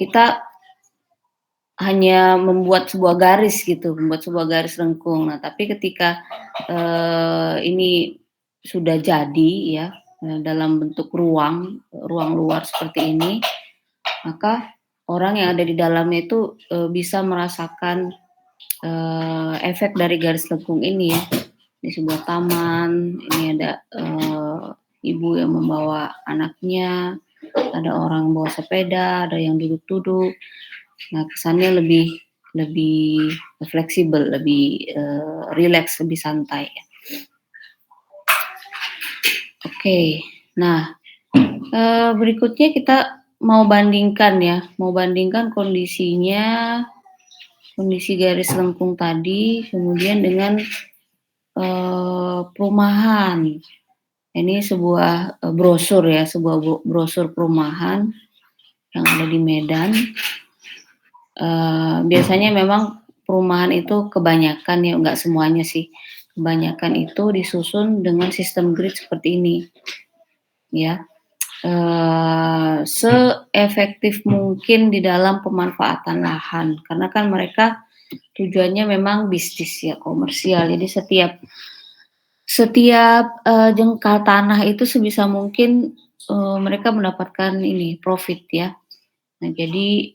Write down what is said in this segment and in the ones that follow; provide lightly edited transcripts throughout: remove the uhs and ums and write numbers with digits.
kita hanya membuat sebuah garis gitu, membuat sebuah garis lengkung. Nah, tapi ketika, ini sudah jadi ya, dalam bentuk ruang, ruang luar seperti ini, maka orang yang ada di dalamnya itu, bisa merasakan, efek dari garis lengkung ini ya. Di sebuah taman, ini ada, ibu yang membawa anaknya, ada orang bawa sepeda, ada yang duduk-duduk. Nah, kesannya lebih lebih fleksibel, lebih, rileks, lebih santai ya. Oke. Nah, berikutnya kita mau bandingkan ya, mau bandingkan kondisi garis lengkung tadi, kemudian dengan, perumahan. Ini sebuah, brosur ya, sebuah brosur perumahan yang ada di Medan. Biasanya memang perumahan itu kebanyakan ya, nggak semuanya sih, kebanyakan itu disusun dengan sistem grid seperti ini, ya. Seefektif mungkin di dalam pemanfaatan lahan, karena kan mereka tujuannya memang bisnis ya, komersial. Jadi setiap, jengkal tanah itu sebisa mungkin, mereka mendapatkan ini, profit ya. Nah, jadi,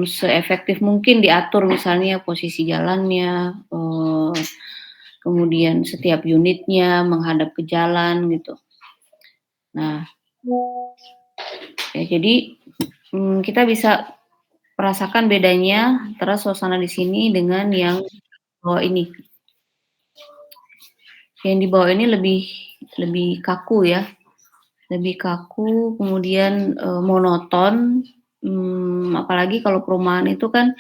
seefektif mungkin diatur misalnya posisi jalannya, kemudian setiap unitnya menghadap ke jalan gitu. Nah, ya jadi, kita bisa merasakan bedanya antara suasana di sini dengan yang bawah ini. Yang di bawah ini lebih lebih kaku ya, lebih kaku kemudian, monoton, apalagi kalau perumahan itu kan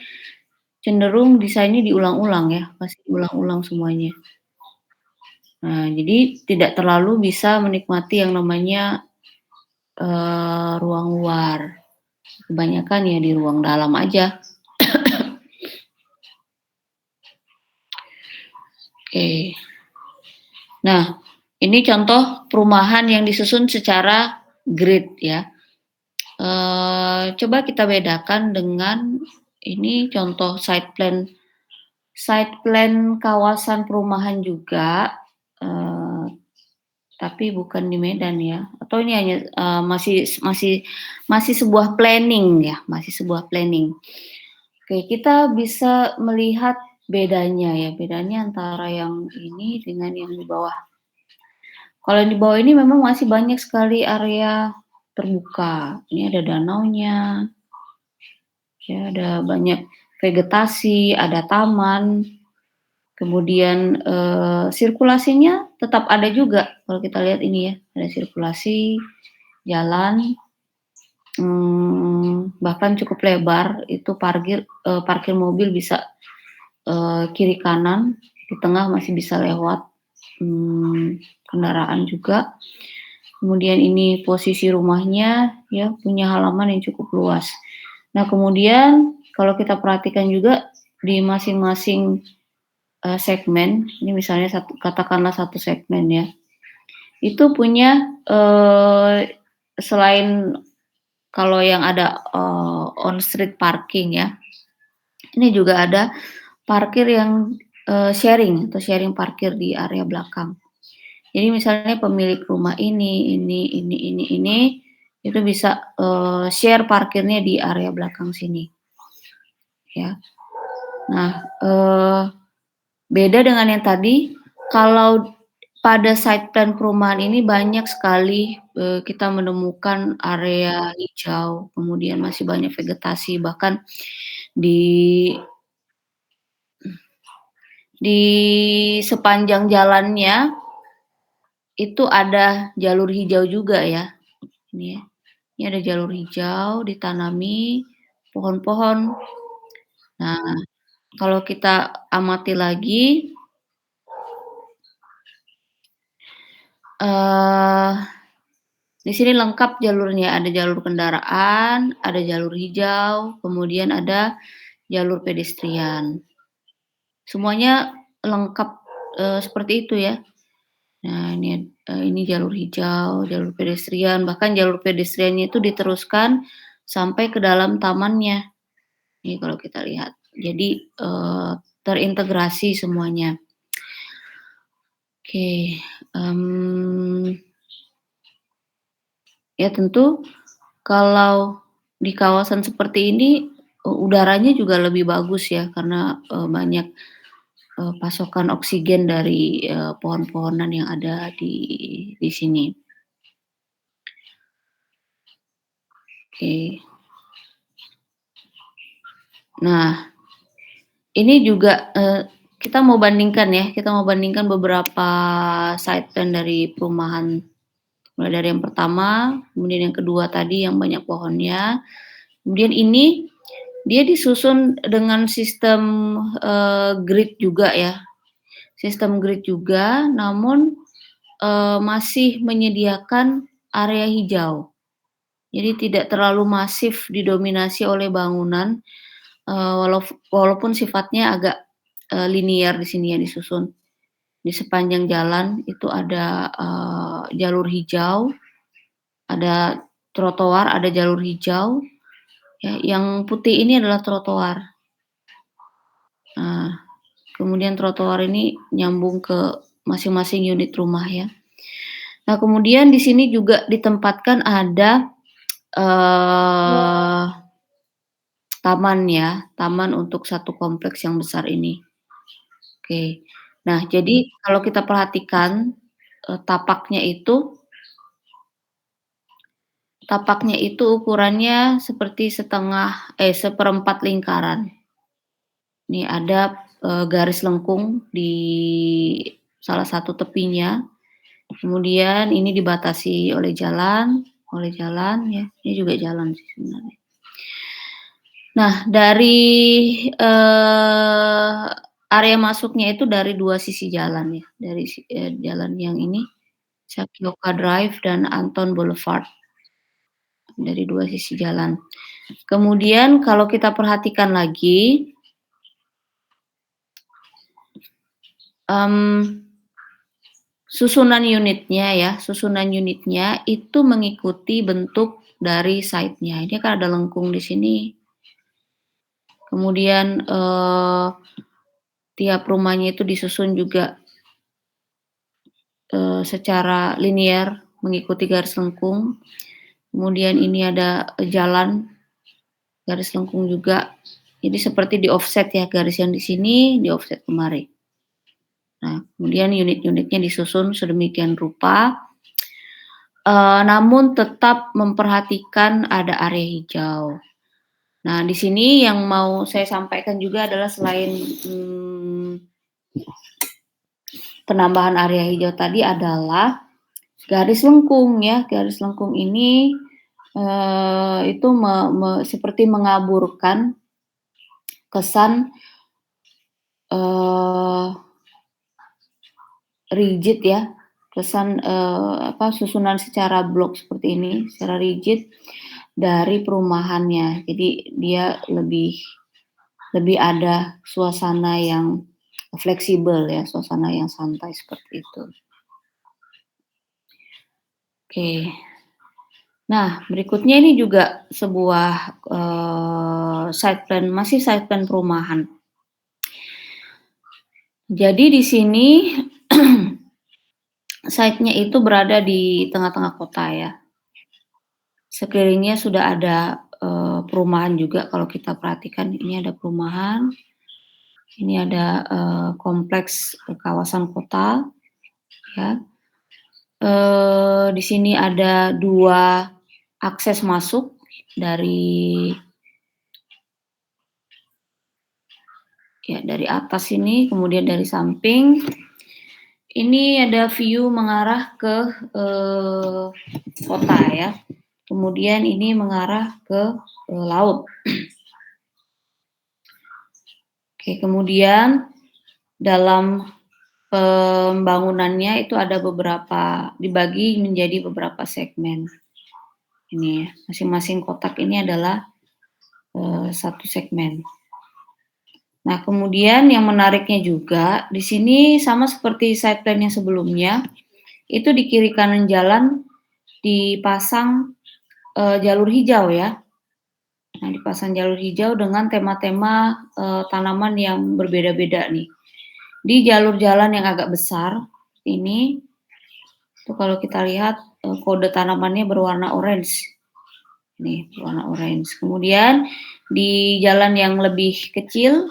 cenderung desainnya diulang-ulang ya, pasti diulang-ulang semuanya. Nah, jadi tidak terlalu bisa menikmati yang namanya, ruang luar. Kebanyakan ya di ruang dalam aja. Oke. Nah, ini contoh perumahan yang disusun secara grid ya. Coba kita bedakan dengan ini contoh site plan kawasan perumahan juga, eee, tapi bukan di Medan ya, atau ini hanya, masih masih masih sebuah planning ya, masih sebuah planning. Oke, kita bisa melihat bedanya ya, bedanya antara yang ini dengan yang di bawah. Kalau yang di bawah ini memang masih banyak sekali area terbuka. Ini ada danaunya, ya ada banyak vegetasi, ada taman, kemudian, sirkulasinya tetap ada juga kalau kita lihat ini ya, ada sirkulasi, jalan, bahkan cukup lebar, itu parkir mobil bisa, kiri kanan, di tengah masih bisa lewat, kendaraan juga. Kemudian ini posisi rumahnya, ya punya halaman yang cukup luas. Nah, kemudian kalau kita perhatikan juga di masing-masing, segmen, ini misalnya katakanlah satu segmen ya, itu punya, selain kalau yang ada, on street parking ya, ini juga ada parkir yang, sharing atau sharing parkir di area belakang. Jadi misalnya pemilik rumah ini, itu bisa, share parkirnya di area belakang sini, ya. Nah, beda dengan yang tadi, kalau pada site plan perumahan ini banyak sekali, kita menemukan area hijau, kemudian masih banyak vegetasi, bahkan di di sepanjang jalannya itu ada jalur hijau juga ya, ini ya. Ini ada jalur hijau, ditanami pohon-pohon. Nah, kalau kita amati lagi, eee, di sini lengkap jalurnya, ada jalur kendaraan, ada jalur hijau, kemudian ada jalur pedestrian. Semuanya lengkap, seperti itu ya. Nah, ini jalur hijau, jalur pedestrian, bahkan jalur pedestriannya itu diteruskan sampai ke dalam tamannya. Ini kalau kita lihat. Jadi, terintegrasi semuanya. Oke, mmm, ya tentu kalau di kawasan seperti ini, udaranya juga lebih bagus ya karena, banyak, pasokan oksigen dari, pohon-pohonan yang ada di sini. Oke. Nah, ini juga, kita mau bandingkan ya, kita mau bandingkan beberapa site plan dari perumahan, mulai dari yang pertama, kemudian yang kedua tadi yang banyak pohonnya, kemudian ini dia disusun dengan sistem, grid juga ya, sistem grid juga, namun, masih menyediakan area hijau. Jadi tidak terlalu masif didominasi oleh bangunan, walaupun sifatnya agak, linear di sini ya disusun. Di sepanjang jalan itu ada, jalur hijau, ada trotoar, ada jalur hijau, ya, yang putih ini adalah trotoar. Nah, kemudian trotoar ini nyambung ke masing-masing unit rumah ya. Nah, kemudian di sini juga ditempatkan ada, eee, taman ya, taman untuk satu kompleks yang besar ini. Oke. Nah, jadi kalau kita perhatikan, tapaknya itu ukurannya seperti seperempat lingkaran. Ini ada, garis lengkung di salah satu tepinya, kemudian ini dibatasi oleh jalan ya, ini juga jalan sih sebenarnya. Nah, dari, area masuknya itu dari 2 sisi jalan ya, dari jalan yang ini, Sapioka Drive dan Anton Boulevard, dari 2 sisi jalan. Kemudian kalau kita perhatikan lagi, mmm, susunan unitnya itu mengikuti bentuk dari site-nya. Ini kan ada lengkung di sini, kemudian, tiap rumahnya itu disusun juga, secara linear mengikuti garis lengkung, kemudian ini ada, jalan, garis lengkung juga. Jadi seperti di-offset ya, garis yang di sini, di-offset kemari. Nah, kemudian unit-unitnya disusun sedemikian rupa, namun tetap memperhatikan ada area hijau. Nah, di sini yang mau saya sampaikan juga adalah selain, penambahan area hijau tadi adalah garis lengkung ya, garis lengkung ini, itu seperti mengaburkan kesan, eee, rigid ya, kesan, susunan secara blok seperti ini, secara rigid dari perumahannya. Jadi dia lebih lebih ada suasana yang fleksibel ya, suasana yang santai seperti itu. Oke. Nah, berikutnya ini juga sebuah, masih site plan perumahan. Jadi di sini site-nya itu berada di tengah-tengah kota ya. Sekelilingnya sudah ada, perumahan juga kalau kita perhatikan ini ada perumahan, ini ada, kompleks, kawasan kota ya. Di sini ada 2 akses masuk dari atas ini, kemudian dari samping. Ini ada view mengarah ke, kota ya. Kemudian ini mengarah ke, laut. Oke, kemudian dalam pembangunannya itu ada dibagi menjadi beberapa segmen. Ini ya, masing-masing kotak ini adalah, satu segmen. Nah, kemudian yang menariknya juga, di sini sama seperti site plan yang sebelumnya, itu di kiri kanan jalan dipasang, jalur hijau ya. Nah, dipasang jalur hijau dengan tema-tema, tanaman yang berbeda-beda nih. Di jalur jalan yang agak besar ini, itu kalau kita lihat, kode tanamannya berwarna orange. Nih, warna orange. Kemudian di jalan yang lebih kecil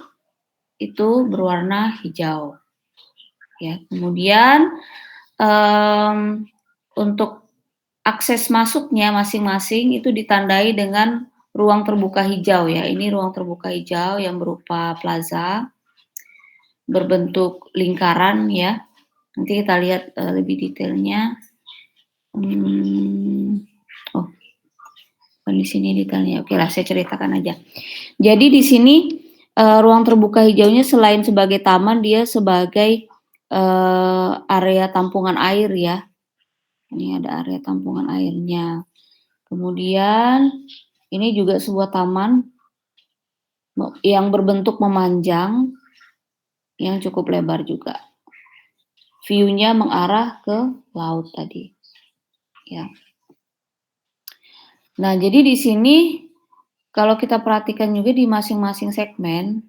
itu berwarna hijau. Ya, kemudian untuk akses masuknya masing-masing itu ditandai dengan ruang terbuka hijau ya. Ini ruang terbuka hijau yang berupa plaza berbentuk lingkaran ya. Nanti kita lihat lebih detailnya. Oh, di sini detailnya. Oke lah, saya ceritakan aja. Jadi di sini ruang terbuka hijaunya selain sebagai taman, dia sebagai area tampungan air ya. Ini ada area tampungan airnya. Kemudian ini juga sebuah taman yang berbentuk memanjang, yang cukup lebar juga. View-nya mengarah ke laut tadi. Ya. Nah, jadi di sini kalau kita perhatikan juga di masing-masing segmen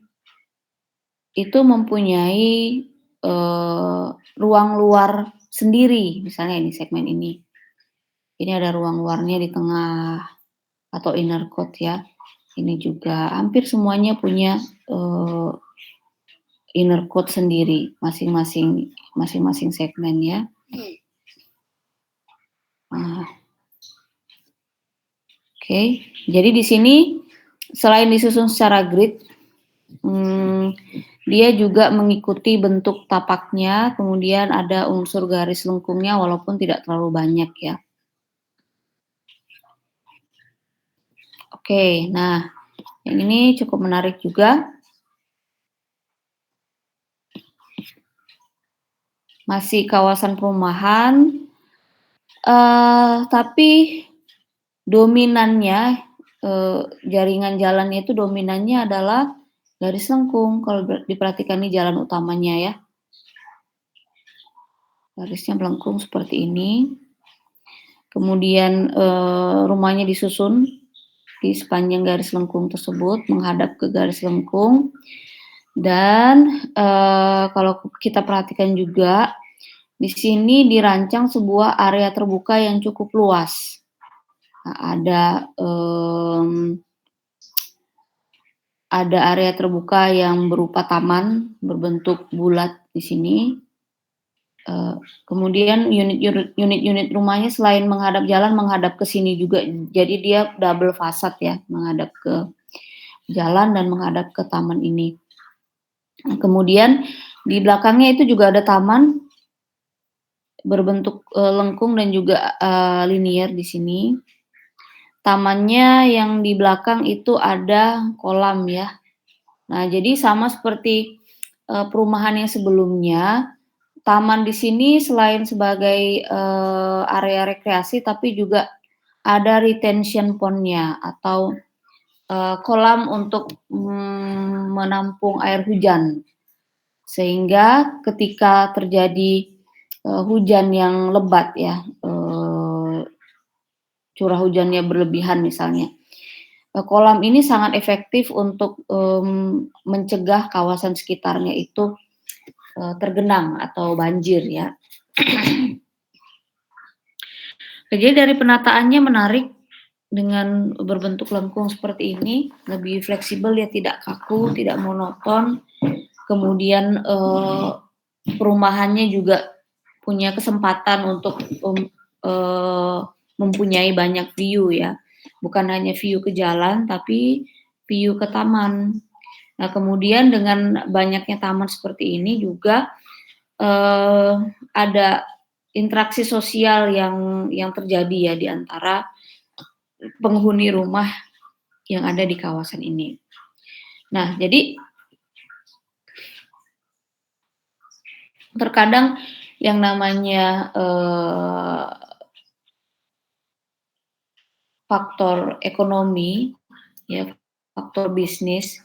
itu mempunyai ruang luar sendiri. Misalnya ini segmen ini. Ini ada ruang luarnya di tengah atau inner court ya. Ini juga hampir semuanya punya inner court sendiri masing-masing segmen ya. Nah, oke. Jadi di sini selain disusun secara grid, dia juga mengikuti bentuk tapaknya, kemudian ada unsur garis lengkungnya walaupun tidak terlalu banyak ya. Oke, nah yang ini cukup menarik juga. Masih kawasan perumahan, tapi dominannya jaringan jalannya itu dominannya adalah garis lengkung kalau diperhatikan nih jalan utamanya ya. Garisnya melengkung seperti ini. Kemudian rumahnya disusun di sepanjang garis lengkung tersebut menghadap ke garis lengkung. Dan kalau kita perhatikan juga di sini dirancang sebuah area terbuka yang cukup luas. Nah, ada area terbuka yang berupa taman berbentuk bulat di sini. Kemudian unit-unit rumahnya selain menghadap jalan menghadap ke sini juga. Jadi dia double fasad ya, menghadap ke jalan dan menghadap ke taman ini. Nah, kemudian di belakangnya itu juga ada taman berbentuk lengkung dan juga linier di sini. Tamannya yang di belakang itu ada kolam ya. Nah, jadi sama seperti perumahan yang sebelumnya, taman di sini selain sebagai area rekreasi, tapi juga ada retention pond-nya atau kolam untuk menampung air hujan. Sehingga ketika terjadi hujan yang lebat ya, curah hujannya berlebihan misalnya, kolam ini sangat efektif untuk mencegah kawasan sekitarnya itu tergenang atau banjir ya. Jadi dari penataannya menarik dengan berbentuk lengkung seperti ini, lebih fleksibel ya, tidak kaku, tidak monoton. Kemudian perumahannya juga punya kesempatan untuk mempunyai banyak view ya. Bukan hanya view ke jalan, tapi view ke taman. Nah, kemudian dengan banyaknya taman seperti ini juga ada interaksi sosial yang terjadi ya di antara penghuni rumah yang ada di kawasan ini. Nah, jadi terkadang yang namanya faktor ekonomi, ya, faktor bisnis,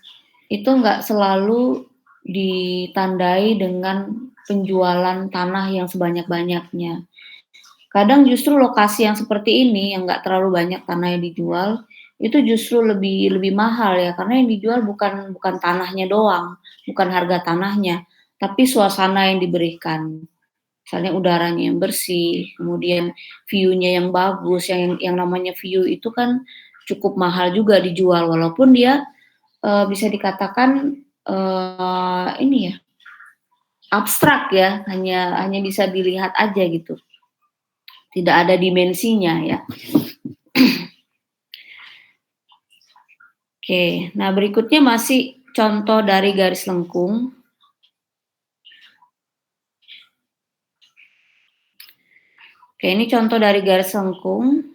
itu nggak selalu ditandai dengan penjualan tanah yang sebanyak-banyaknya. Kadang justru lokasi yang seperti ini, yang nggak terlalu banyak tanah yang dijual, itu justru lebih lebih mahal ya, karena yang dijual bukan tanahnya doang, bukan harga tanahnya, tapi suasana yang diberikan. Misalnya udaranya yang bersih, kemudian view-nya yang bagus, yang namanya view itu kan cukup mahal juga dijual, walaupun dia, bisa dikatakan, ini ya, abstrak ya, hanya hanya bisa dilihat aja gitu, tidak ada dimensinya ya. Oke, nah berikutnya masih contoh dari garis lengkung. Oke, ini contoh dari garis lengkung.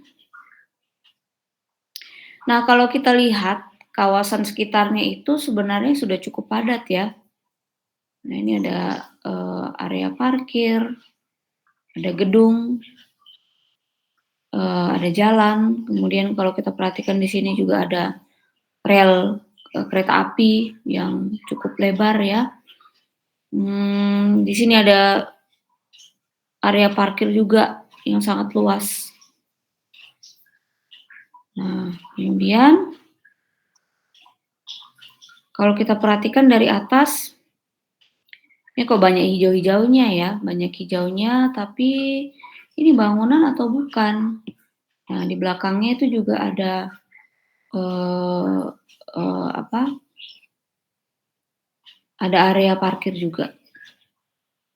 Nah, kalau kita lihat kawasan sekitarnya itu sebenarnya sudah cukup padat ya. Nah, ini ada, area parkir, ada gedung, ada jalan, kemudian kalau kita perhatikan di sini juga ada rel, kereta api yang cukup lebar ya. Di sini ada area parkir juga yang sangat luas. Nah, kemudian kalau kita perhatikan dari atas, ini kok banyak hijau-hijaunya ya, banyak hijaunya, tapi ini bangunan atau bukan? Nah, di belakangnya itu juga ada, eee apa, ada area parkir juga.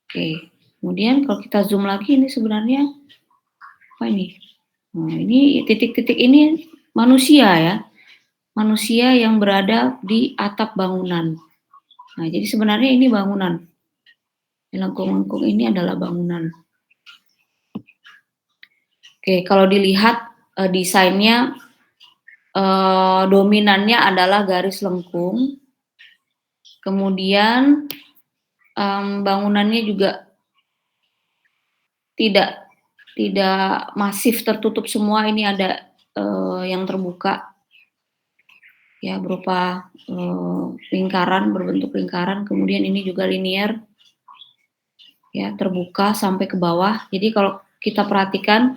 Oke, kemudian kalau kita zoom lagi ini sebenarnya apa ini? Nah, ini titik-titik ini manusia ya, manusia yang berada di atap bangunan. Nah, jadi sebenarnya ini bangunan. Lengkung-lengkung ini adalah bangunan. Oke, kalau dilihat, desainnya, dominannya adalah garis lengkung, kemudian, bangunannya juga tidak tidak masif tertutup semua, ini ada, yang terbuka, ya berupa, lingkaran, berbentuk lingkaran, kemudian ini juga linier, ya terbuka sampai ke bawah. Jadi kalau kita perhatikan,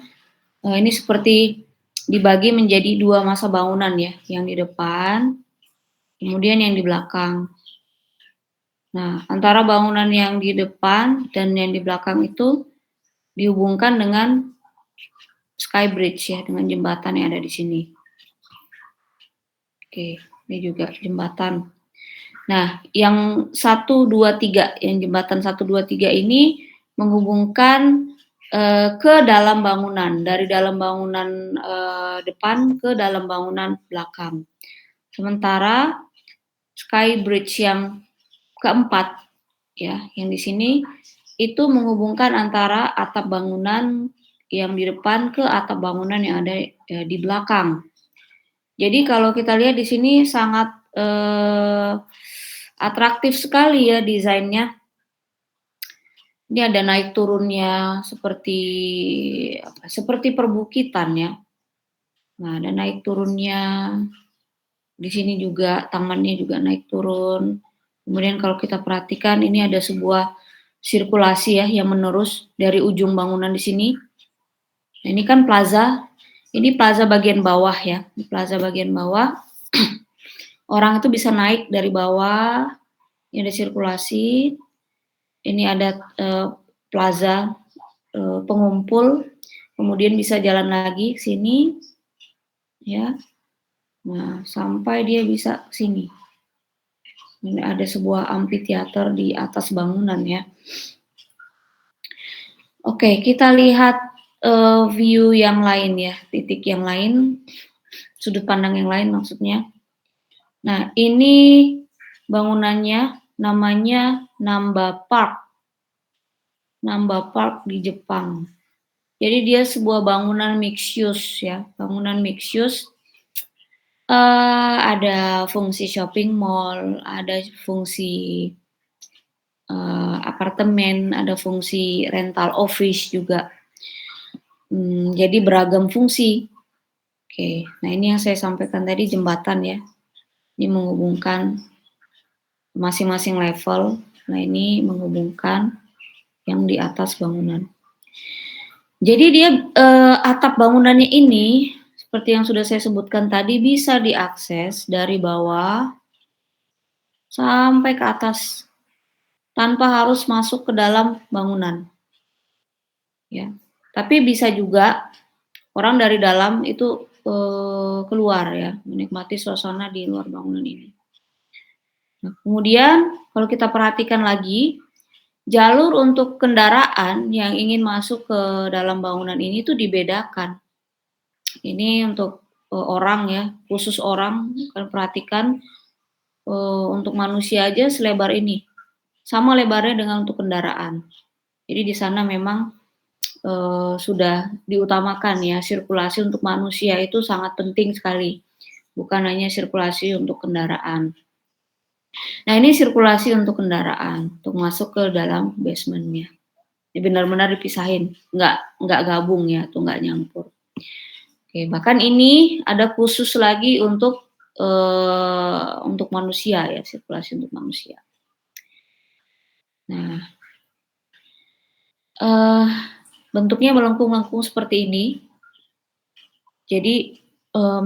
ini seperti dibagi menjadi 2 masa bangunan ya, yang di depan, kemudian yang di belakang. Nah, antara bangunan yang di depan dan yang di belakang itu dihubungkan dengan sky bridge ya, dengan jembatan yang ada di sini. Oke, ini juga jembatan. Nah, yang 1, 2, 3, yang jembatan 1, 2, 3 ini menghubungkan, ke dalam bangunan, dari dalam bangunan, depan ke dalam bangunan belakang. Sementara sky bridge yang keempat ya, yang di sini itu menghubungkan antara atap bangunan yang di depan ke atap bangunan yang ada, di belakang. Jadi kalau kita lihat di sini sangat, atraktif sekali ya desainnya. Ini ada naik turunnya seperti apa, seperti perbukitan ya. Nah, ada naik turunnya, di sini juga tamannya juga naik turun. Kemudian kalau kita perhatikan ini ada sebuah sirkulasi ya yang menerus dari ujung bangunan di sini. Nah, ini kan plaza, ini plaza bagian bawah ya, di plaza bagian bawah. Orang itu bisa naik dari bawah, ini ada sirkulasi, ini ada, plaza, pengumpul, kemudian bisa jalan lagi ke sini, ya. Nah, sampai dia bisa ke sini. Ini ada sebuah amphitheater di atas bangunan ya. Oke, kita lihat, view yang lain ya, titik yang lain, sudut pandang yang lain maksudnya. Nah, ini bangunannya namanya Namba Park. Namba Park di Jepang. Jadi dia sebuah bangunan mixed use ya, bangunan mixed use, ada fungsi shopping mall, ada fungsi, apartemen, ada fungsi rental office juga. Jadi beragam fungsi. Oke, nah ini yang saya sampaikan tadi jembatan ya, ini menghubungkan masing-masing level. Nah ini menghubungkan yang di atas bangunan. Jadi dia, atap bangunannya ini seperti yang sudah saya sebutkan tadi, bisa diakses dari bawah sampai ke atas, tanpa harus masuk ke dalam bangunan, ya. Tapi bisa juga orang dari dalam itu, keluar ya, menikmati suasana di luar bangunan ini. Nah, kemudian kalau kita perhatikan lagi, jalur untuk kendaraan yang ingin masuk ke dalam bangunan ini tuh dibedakan. Ini untuk, orang ya, khusus orang, kalau perhatikan, untuk manusia aja selebar ini, sama lebarnya dengan untuk kendaraan. Jadi di sana memang, sudah diutamakan ya, sirkulasi untuk manusia itu sangat penting sekali, bukan hanya sirkulasi untuk kendaraan. Nah, ini sirkulasi untuk kendaraan, untuk masuk ke dalam basement-nya. Ya benar-benar dipisahin, nggak gabung ya, atau nggak nyampur. Oke, bahkan ini ada khusus lagi untuk manusia ya, sirkulasi untuk manusia. Nah, eee, bentuknya melengkung-melengkung seperti ini. Jadi,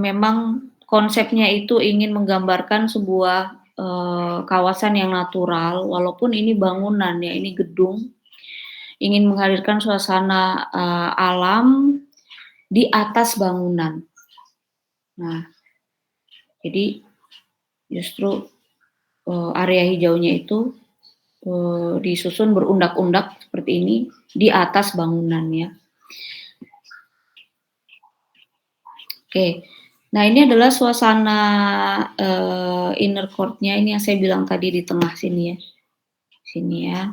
memang konsepnya itu ingin menggambarkan sebuah, kawasan yang natural, walaupun ini bangunan ya, ini gedung, ingin menghadirkan suasana, alam di atas bangunan. Nah, jadi justru, area hijaunya itu, disusun berundak-undak seperti ini di atas bangunan ya. Oke. Nah, ini adalah suasana, inner court-nya ini yang saya bilang tadi di tengah sini ya, sini ya.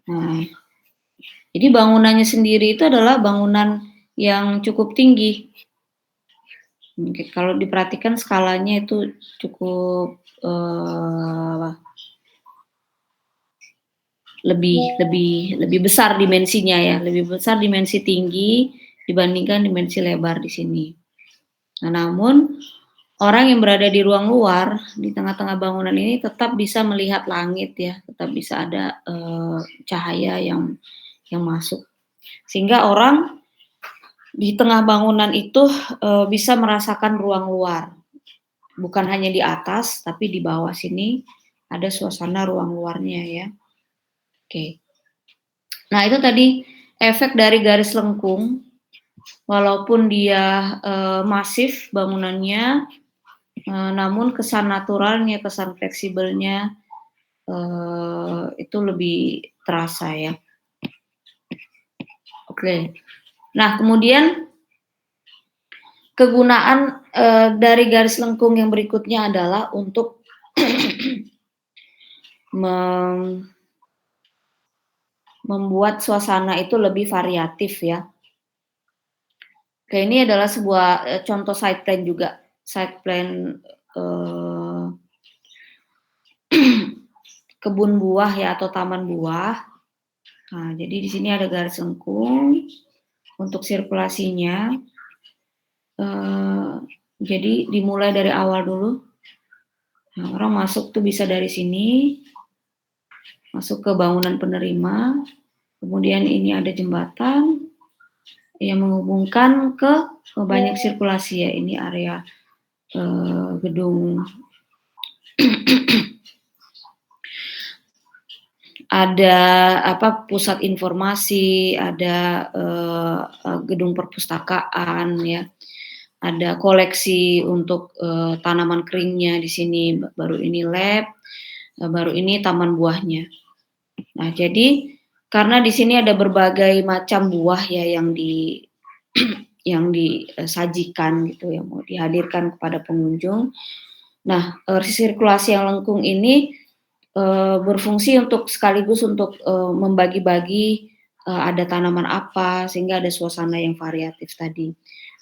Nah, jadi bangunannya sendiri itu adalah bangunan yang cukup tinggi. Kalau diperhatikan skalanya itu cukup, lebih besar dimensinya ya, lebih besar dimensi tinggi dibandingkan dimensi lebar di sini. Nah, namun orang yang berada di ruang luar, di tengah-tengah bangunan ini tetap bisa melihat langit ya, tetap bisa ada, cahaya yang masuk. Sehingga orang di tengah bangunan itu, bisa merasakan ruang luar. Bukan hanya di atas, tapi di bawah sini ada suasana ruang luarnya ya. Oke. Nah, itu tadi efek dari garis lengkung, walaupun dia, masif bangunannya, namun kesan naturalnya, kesan fleksibelnya, itu lebih terasa ya. Oke. Nah, kemudian kegunaan, dari garis lengkung yang berikutnya adalah untuk membuat suasana itu lebih variatif ya. Oke, ini adalah sebuah, contoh side plan juga, side plan, eee, kebun buah ya atau taman buah. Nah, jadi di sini ada garis lengkung untuk sirkulasinya, eee, jadi dimulai dari awal dulu. Nah, orang masuk tuh bisa dari sini, masuk ke bangunan penerima, kemudian ini ada jembatan yang menghubungkan ke banyak sirkulasi ya, ini area, gedung ada pusat informasi, ada, gedung perpustakaan ya, ada koleksi untuk, tanaman keringnya di sini, baru ini lab, baru ini taman buahnya. Nah, jadi karena di sini ada berbagai macam buah ya yang disajikan gitu, yang mau dihadirkan kepada pengunjung. Nah, sirkulasi yang lengkung ini, berfungsi untuk sekaligus untuk, membagi-bagi, ada tanaman apa, sehingga ada suasana yang variatif tadi.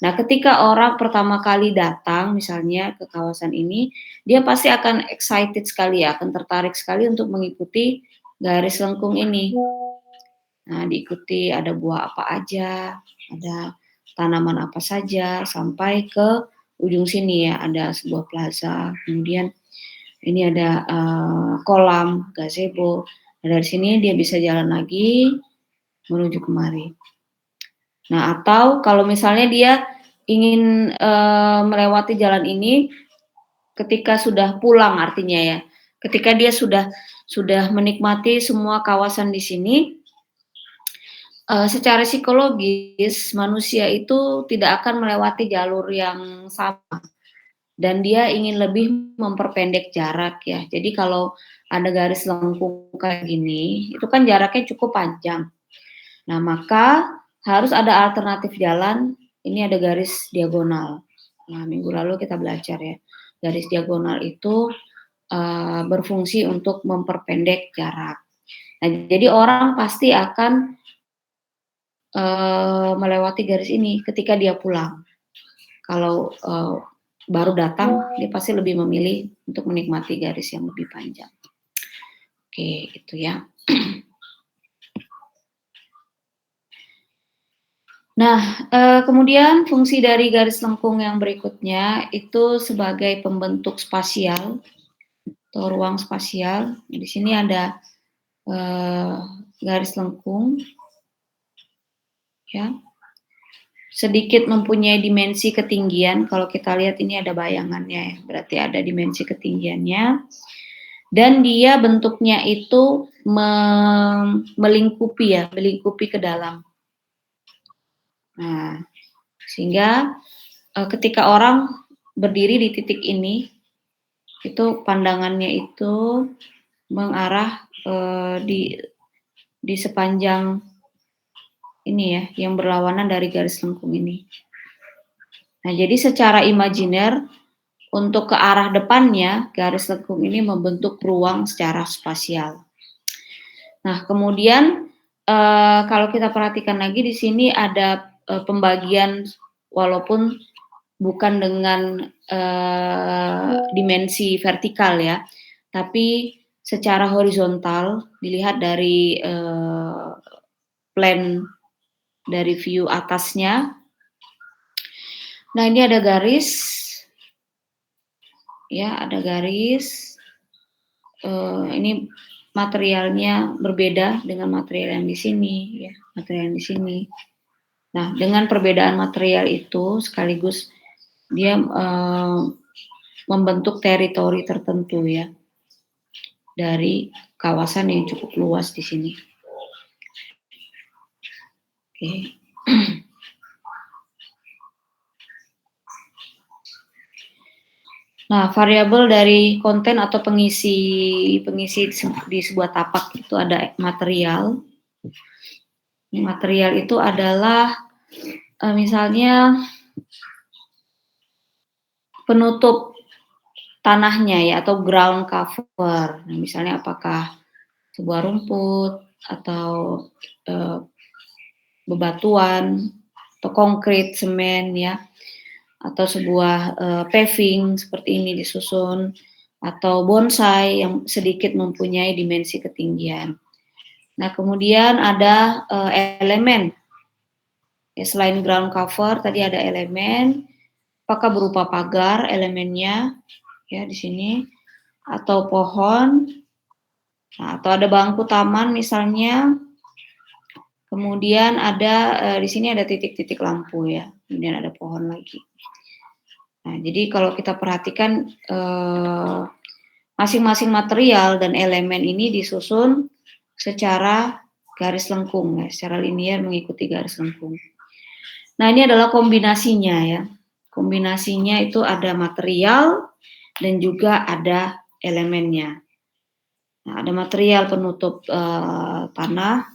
Nah, ketika orang pertama kali datang misalnya ke kawasan ini, dia pasti akan excited sekali ya, akan tertarik sekali untuk mengikuti garis lengkung ini. Nah, diikuti ada buah apa aja, ada tanaman apa saja, sampai ke ujung sini ya, ada sebuah plaza, kemudian ini ada, kolam gazebo. Nah, dari sini dia bisa jalan lagi menuju kemari. Nah, atau kalau misalnya dia ingin, melewati jalan ini ketika sudah pulang artinya ya. Ketika dia sudah menikmati semua kawasan di sini, secara psikologis manusia itu tidak akan melewati jalur yang sama dan dia ingin lebih memperpendek jarak ya. Jadi kalau ada garis lengkung kayak gini, itu kan jaraknya cukup panjang. Nah, maka harus ada alternatif jalan, ini ada garis diagonal. Nah, minggu lalu kita belajar ya, garis diagonal itu, berfungsi untuk memperpendek jarak. Nah, jadi orang pasti akan, melewati garis ini ketika dia pulang. Kalau, baru datang, dia pasti lebih memilih untuk menikmati garis yang lebih panjang. Oke, itu ya. Nah, kemudian fungsi dari garis lengkung yang berikutnya itu sebagai pembentuk spasial atau ruang spasial. Di sini ada, eee, garis lengkung ya, sedikit mempunyai dimensi ketinggian, kalau kita lihat ini ada bayangannya ya, berarti ada dimensi ketinggiannya, dan dia bentuknya itu melingkupi ke dalam. Nah, sehingga, ketika orang berdiri di titik ini, itu pandangannya itu mengarah, di sepanjang ini ya, yang berlawanan dari garis lengkung ini. Nah, jadi secara imajiner untuk ke arah depannya, garis lengkung ini membentuk ruang secara spasial. Nah, kemudian, kalau kita perhatikan lagi di sini ada, pembagian walaupun bukan dengan, dimensi vertikal ya, tapi secara horizontal dilihat dari, plan dari view atasnya. Nah, ini ada garis, ya, ada garis, ini materialnya berbeda dengan material yang di sini ya, material yang di sini. Nah, dengan perbedaan material itu sekaligus dia, membentuk teritori tertentu ya, dari kawasan yang cukup luas di sini. Oke. Nah, variabel dari konten atau pengisi di sebuah tapak itu ada material. Material itu adalah, misalnya penutup tanahnya ya atau ground cover. Nah, misalnya apakah sebuah rumput atau, bebatuan atau konkrit, semen ya, atau sebuah, paving seperti ini disusun, atau bonsai yang sedikit mempunyai dimensi ketinggian. Nah, kemudian ada, elemen, ya selain ground cover tadi ada elemen, apakah berupa pagar elemennya, ya di sini, atau pohon, nah atau ada bangku taman misalnya, kemudian ada, di sini ada titik-titik lampu ya, kemudian ada pohon lagi. Nah, jadi kalau kita perhatikan, masing-masing material dan elemen ini disusun secara garis lengkung ya, secara linier mengikuti garis lengkung. Nah, ini adalah kombinasinya ya. Kombinasinya itu ada material dan juga ada elemennya. Nah, ada material penutup, tanah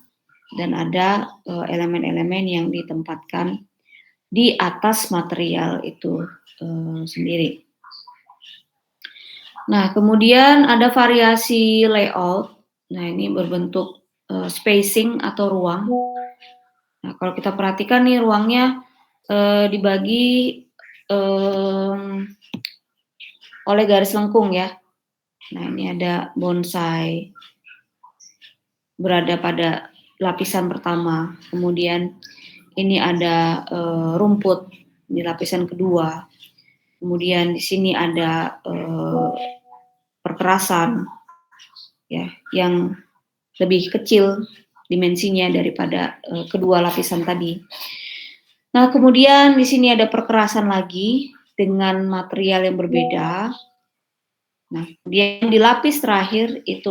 dan ada, elemen-elemen yang ditempatkan di atas material itu, sendiri. Nah, kemudian ada variasi layout. Nah, ini berbentuk, spacing atau ruang. Nah, kalau kita perhatikan nih ruangnya, dibagi, oleh garis lengkung ya. Nah, ini ada bonsai, berada pada lapisan pertama, kemudian ini ada, rumput di lapisan kedua, kemudian di sini ada, perkerasan ya, yang lebih kecil dimensinya daripada, kedua lapisan tadi. Nah, kemudian di sini ada perkerasan lagi dengan material yang berbeda. Nah, kemudian di lapis terakhir itu